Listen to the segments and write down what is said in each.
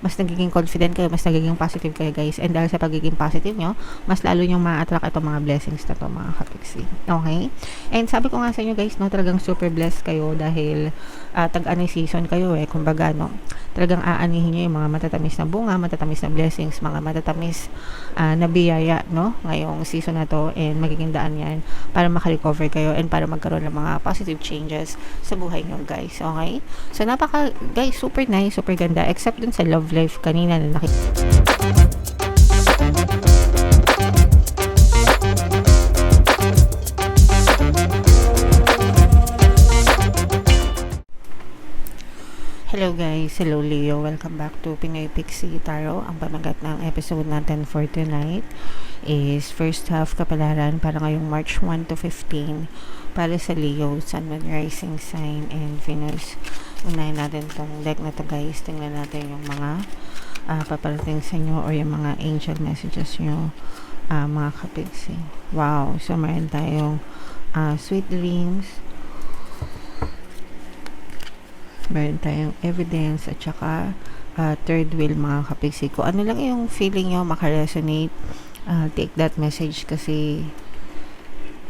mas nagiging confident kayo, mas nagiging positive kayo guys. And dahil sa pagiging positive nyo, mas lalo nyong ma-attract itong mga blessings na to mga kapiksi. Okay? And sabi ko nga sa inyo guys, no, talagang super blessed kayo dahil tag-ani season kayo kumbaga, no, talagang aanihin nyo yung mga matatamis na bunga, matatamis na blessings, mga matatamis na biyaya, no, ngayong season na to, and magiging daan yan para makarecover kayo and para magkaroon ng mga positive changes sa buhay nyo guys. Okay? So napaka guys, super nice, super ganda, except dun sa love life kanina na Hello guys, hello Leo, welcome back to Pinoy Pixie Tarot. Ang pamagat ng episode natin for tonight is first half kapalaran para ngayong March 1 to 15 para sa Leo, Sun, Moon, Rising Sign, and Venus. Unahin natin tong deck na to guys. Tingnan natin yung mga paparating sa inyo or yung mga angel messages nyo, mga kapigsi. Wow, so meron tayong sweet dreams, meron tayong evidence, at saka third wheel mga kapigsi. Kung ano lang yung feeling nyo makaresonate, take that message kasi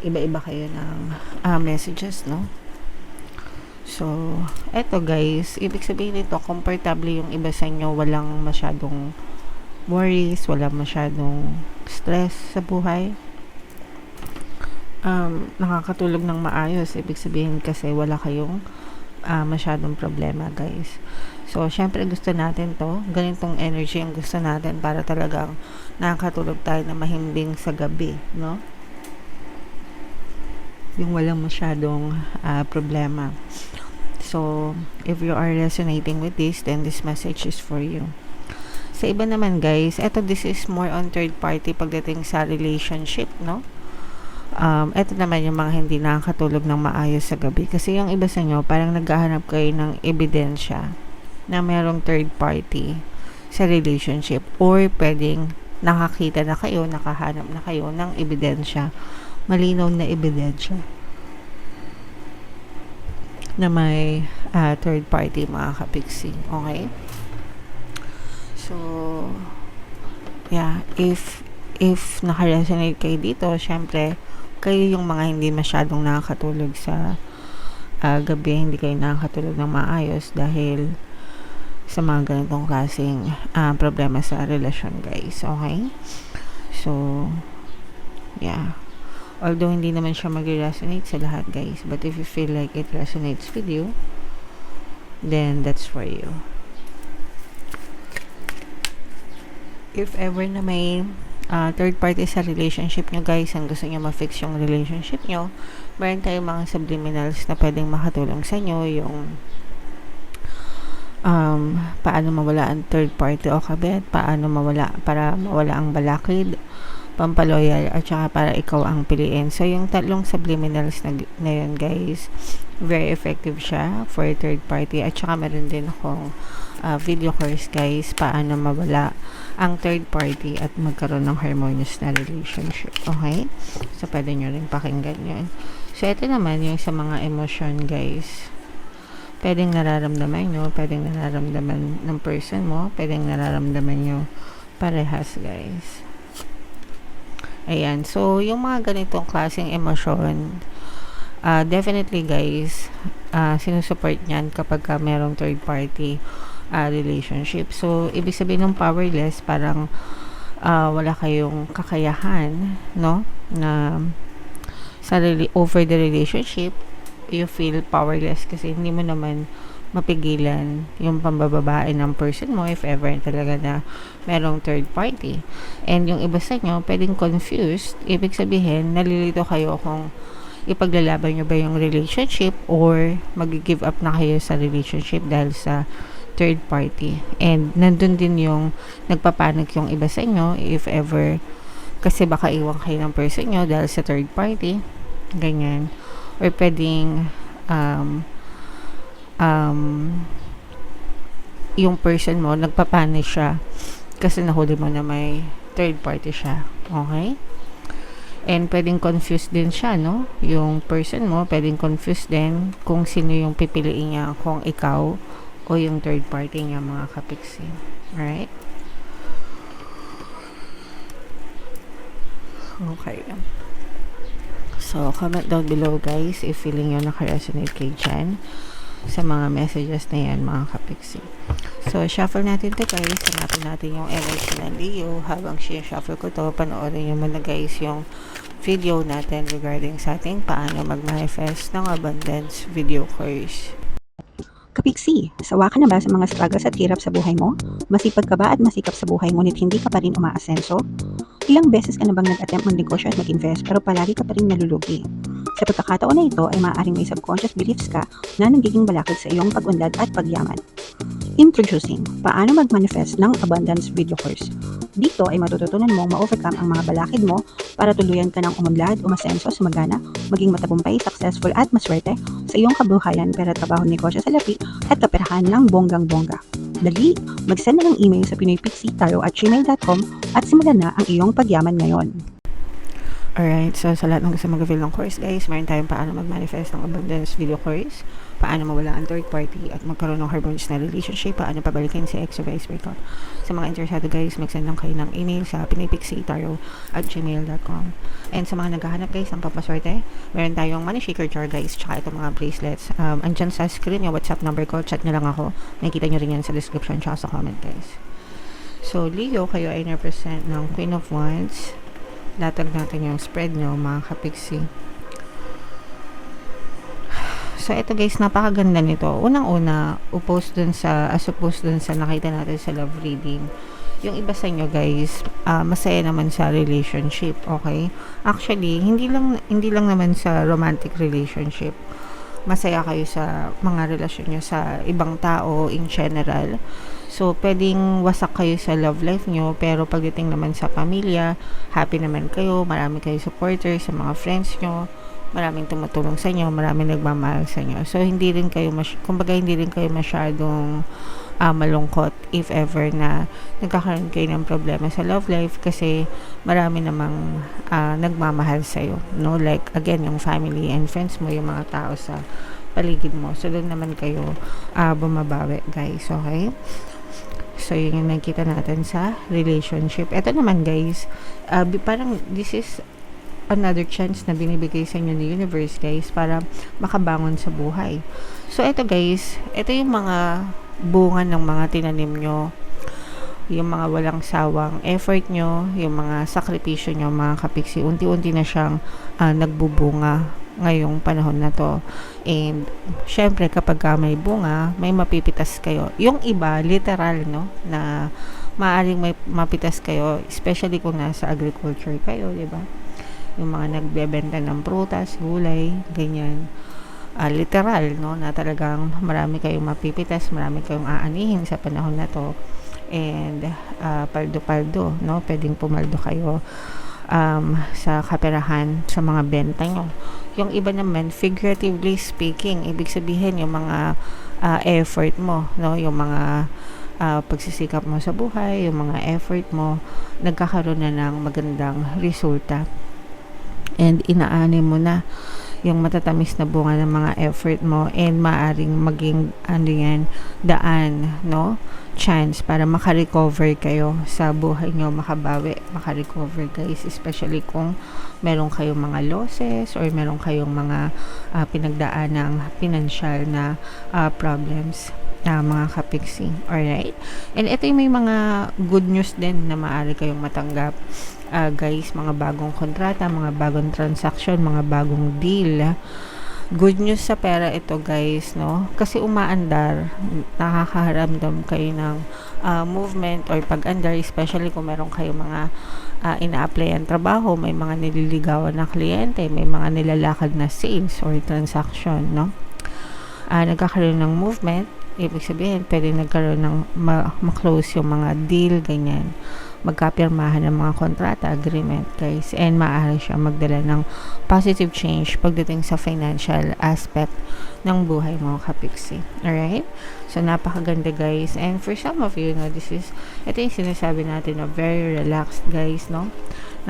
iba-iba kayo ng messages, no? So, eto guys, ibig sabihin nito, komportable yung iba sa inyo, walang masyadong worries, walang masyadong stress sa buhay. Nakakatulog ng maayos, ibig sabihin kasi wala kayong masyadong problema guys. So, syempre gusto natin to, ganitong energy ang gusto natin para talagang nakakatulog tayo na mahimbing sa gabi, no? Yung walang masyadong problema. So, if you are resonating with this, then this message is for you. Sa iba naman guys, eto, this is more on third party pagdating sa relationship, no? Eto naman yung mga hindi nakakatulog ng maayos sa gabi. Kasi yung iba sa inyo, parang naghahanap kayo ng ebidensya na merong third party sa relationship, or pwedeng nakakita na kayo, nakahanap na kayo ng ebidensya, malinaw na ebidensya na may third party mga kapigsi. Okay? So, yeah, if naka-resonate kayo dito, syempre, kayo yung mga hindi masyadong nakakatulog sa gabi, hindi kayo nakakatulog ng maayos dahil sa mga ganitong klaseng problema sa relasyon guys. Okay? So, yeah. Although hindi naman siya mag-resonate sa lahat guys, but if you feel like it resonates with you, then that's for you. If ever na may third party sa relationship nyo guys, ang gusto nyo ma-fix yung relationship nyo, meron tayong mga subliminals na pwedeng makatulong sa inyo, yung paano mawala ang third party o kabit, paano mawala, para mawala ang balakid, pampaloyal, at saka para ikaw ang piliin. So, yung tatlong subliminals na yun guys, very effective siya for third party. At saka meron din akong video course guys, paano mawala ang third party at magkaroon ng harmonious na relationship. Okay? So, pwede nyo rin pakinggan yun. So, ito naman yung sa mga emosyon guys. Pwedeng nararamdaman nyo, pwedeng nararamdaman ng person mo, pwedeng nararamdaman nyo parehas guys. Ayan. So, yung mga ganitong klaseng emosyon, definitely guys, sinusupport niyan kapag merong third party relationship. So, ibig sabihin ng powerless, parang wala kayong kakayahan, no? Na over the relationship, you feel powerless kasi hindi mo naman mapigilan yung pambababae ng person mo if ever talaga na merong third party. And yung iba sa inyo, pwedeng confused. Ibig sabihin, nalilito kayo kung ipaglalaban nyo ba yung relationship or mag-give up na kayo sa relationship dahil sa third party. And nandun din yung nagpapanik yung iba sa inyo if ever, kasi baka iwan kayo ng person nyo dahil sa third party. Ganyan. Or pwedeng yung person mo, nagpapanik siya kasi nahuli mo na may third party siya. Okay? And pwedeng confused din siya, no? Yung person mo, pwedeng confused din kung sino yung pipiliin niya, kung ikaw o yung third party niya, mga kapiksi. Alright? Okay. So, comment down below guys if feeling nyo naka-resonate kay Jan sa mga messages na yan, mga kapiksi. So, shuffle natin to guys. Hanapin natin yung energy ng Leo. Habang shuffle ko to, panoorin nyo muna guys yung video natin regarding sa ating paano mag-manifest ng abundance video course. Kapiksi, sawa ka na ba sa mga struggles at hirap sa buhay mo? Masipag ka ba at masikap sa buhay ngunit hindi ka pa rin umaasenso? Ilang beses ka na bang nag-attempt mag-negosyo at mag-invest pero palagi ka pa rin nalulugi? Sa pagkakataon na ito ay maaaring may subconscious beliefs ka na nagiging balakid sa iyong pag-unlad at pagyaman. Introducing, paano mag-manifest ng abundance video course. Dito ay matututunan mong ma-overcome ang mga balakid mo para tuluyan ka ng umunlad, umasenso, sumagana, maging matagumpay, successful at maswerte sa iyong kabuhayan, pera, trabaho, negosyo sa lapi at kaperahan ng bonggang-bongga. Dali, mag-send na ng email sa pinoypixie@gmail.com at simulan na ang iyong pagyaman ngayon. Alright, so sa lahat ng gusto mag-avail ng course guys, meron tayong paano mag-manifest ng abundance video course, paano mawala ang third party at magkaroon ng harmonious na relationship, paano pabalikin si ex o vice versa. Sa mga interesado guys, mag-send lang kayo ng email sa pinoypixie@gmail.com. And sa mga naghahanap guys ng papaswerte, meron tayong money shaker jar guys, tsaka itong mga bracelets. Andyan sa screen yung WhatsApp number ko, chat nyo lang ako. Nakikita nyo rin yan sa description tsaka sa comment guys. So Leo, kayo ay represent ng Queen of Wands. Latag natin yung spread nyo, mga kapiksi. So, ito guys, napakaganda nito. Unang-una, upost dun sa, as opposed dun sa nakita natin sa love reading. Yung iba sa inyo guys, masaya naman sa relationship, okay? Actually, hindi lang naman sa romantic relationship. Masaya kayo sa mga relasyon nyo sa ibang tao in general. So, pwedeng wasak kayo sa love life nyo, pero pagdating naman sa pamilya, happy naman kayo, marami kayo supporters sa mga friends nyo, maraming tumutulong sa inyo, maraming nagmamahal sa inyo. So, hindi rin kayo masyadong malungkot if ever na nagkakaroon kayo ng problema sa love life kasi marami namang nagmamahal sa iyo, no? Like, again, yung family and friends mo, yung mga tao sa paligid mo. So, doon naman kayo bumabawi, guys, okay? So, yun yung nakita natin sa relationship. Ito naman, guys, parang this is another chance na binibigay sa inyo ni universe, guys, para makabangon sa buhay. So, ito, guys, ito yung mga bunga ng mga tinanim nyo, yung mga walang sawang effort nyo, yung mga sakripisyo nyo, mga kapiksi, unti-unti na siyang nagbubunga ngayong panahon na to. And syempre kapag may bunga, may mapipitas kayo. Yung iba literal, no, na maaring may mapitas kayo, especially kung nasa agriculture kayo, di ba? Yung mga nagbebenta ng prutas, gulay, ganyan. Literal, no, na talagang marami kayong mapipitas, marami kayong aanihin sa panahon na to. And paldo-paldo, no, pwedeng pumaldo kayo sa kaperahan sa mga benta nyo. Yung iba naman, figuratively speaking, ibig sabihin yung mga effort mo, no, yung mga pagsisikap mo sa buhay, yung mga effort mo, nagkakaroon na ng magandang resulta. And inaani mo na yung matatamis na bunga ng mga effort mo, and maaring maging daan, no, chance para makarecover kayo sa buhay nyo, makarecover guys, especially kung meron kayong mga losses or meron kayong mga pinagdaan ng financial na problems, mga kapiksi. Alright? And ito yung may mga good news din na maaari kayong matanggap, guys, mga bagong kontrata, mga bagong transaction, mga bagong deal. Good news sa pera ito, guys, no? Kasi umaandar, nakakaramdam kayo ng movement or pag-andar, especially kung meron kayo mga ina-applyan trabaho, may mga nililigawan na kliyente, may mga nilalakad na sales or transaction, no? Nagkakaroon ng movement, ibig sabihin, pwede nagkaroon ng ma-close yung mga deal, ganyan. Magkapirmahan ng mga kontrata, agreement, guys, and maaari siya magdala ng positive change pagdating sa financial aspect ng buhay mo, kapiksi. Alright? So, napakaganda, guys. And for some of you, no, ito yung sinasabi natin, no, very relaxed, guys, no?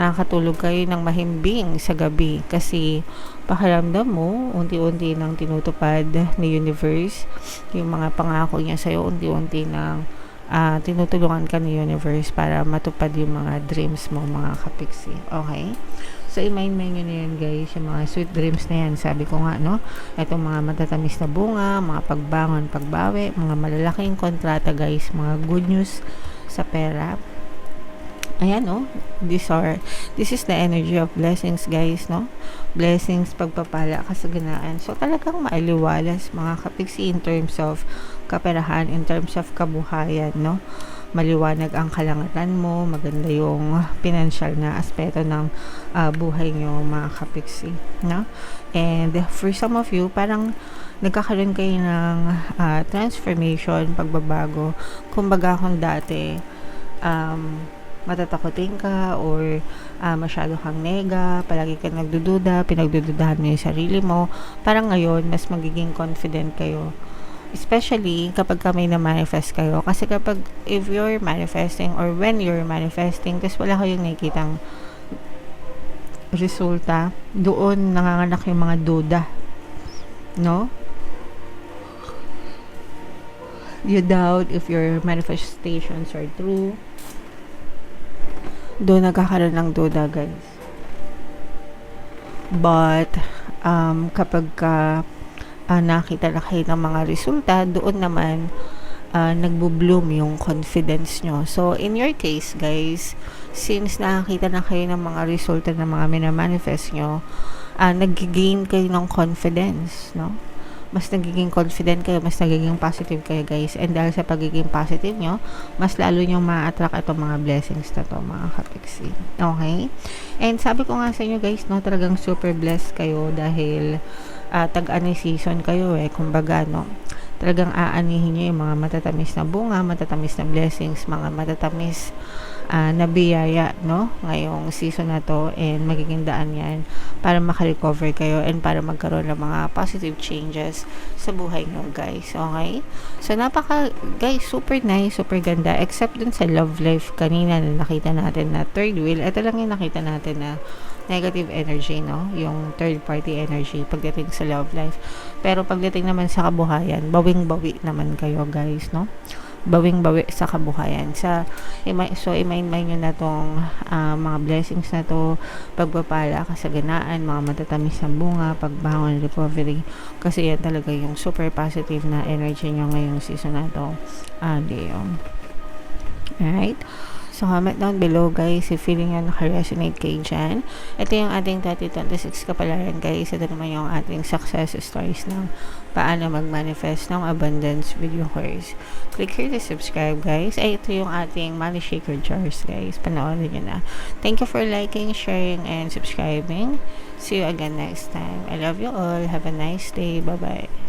Nakakatulog kayo ng mahimbing sa gabi kasi pakiramdam mo, unti-unti nang tinutupad ni universe yung mga pangako niya sa'yo, unti-unti nang tinutulungan ka ni universe para matupad yung mga dreams mo, mga kapiksi. Okay? So, i-mind nyo na yun, guys, yung mga sweet dreams na yan. Sabi ko nga, no? Itong mga matatamis na bunga, mga pagbangon, pagbawi, mga malalaking kontrata, guys, mga good news sa pera. Ayan, no? This is the energy of blessings, guys, no? Blessings, pagpapala, kasaganaan. So, talagang maaliwalas, mga kapiksi, in terms of kaperahan, in terms of kabuhayan, no? Maliwanag ang kalangitan mo, maganda yung financial na aspeto ng buhay nyo, mga kapiksi, no? And for some of you, parang nagkakaroon kayo ng transformation, pagbabago. Kumbaga kung dati, matatakotin ka or masyado kang nega, palagi ka nagdududa, pinagdududahan mo yung sarili mo, parang ngayon, mas magiging confident kayo. Especially kapag may na-manifest kayo. Kasi kapag, if you're manifesting or when you're manifesting, tapos wala kayong nakikitang resulta, doon nanganganak yung mga duda. No? You doubt if your manifestations are true. Doon nagkakaroon ng duda, guys. But, kapag nakita na kayo ng mga resulta, doon naman nagbo-bloom yung confidence nyo. So, in your case, guys, since nakakita na kayo ng mga resulta ng mga minamanifest nyo, nag-gain kayo ng confidence, no? Mas nagiging confident kayo, mas nagiging positive kayo, guys. And dahil sa pagiging positive nyo, mas lalo nyo ma-attract itong mga blessings na to, mga kapiksi. Okay? And sabi ko nga sa inyo, guys, no, talagang super blessed kayo dahil tag-ani season kayo kumbaga, no? Talagang aanihin nyo yung mga matatamis na bunga, matatamis na blessings, mga matatamis na biyaya, no? Ngayong season na to, and magiging daan yan para makarecover kayo and para magkaroon ng mga positive changes sa buhay nyo, guys. Okay? So, guys, super nice, super ganda, except dun sa love life kanina na nakita natin na third wheel. Ito lang yung nakita natin na negative energy, no? Yung third party energy pagdating sa love life. Pero pagdating naman sa kabuhayan, bawing-bawi naman kayo, guys, no? Bawing-bawi sa kabuhayan. So, i-mind nyo na tong mga blessings na to, pagpapala, kasaganaan, mga matatamis na bunga, pagbangon, recovery. Kasi yan talaga yung super positive na energy nyo ngayong season na to. Leo. Alright? So, comment down below, guys, if feeling nyo naka-resonate kayo dyan. Ito yung ating 2026 kapalaran, guys. Ito naman yung ating success stories ng paano mag-manifest ng abundance with your course. Click here to subscribe, guys. Ay, ito yung ating money shaker jars, guys. Panoorin nyo na. Thank you for liking, sharing, and subscribing. See you again next time. I love you all. Have a nice day. Bye-bye.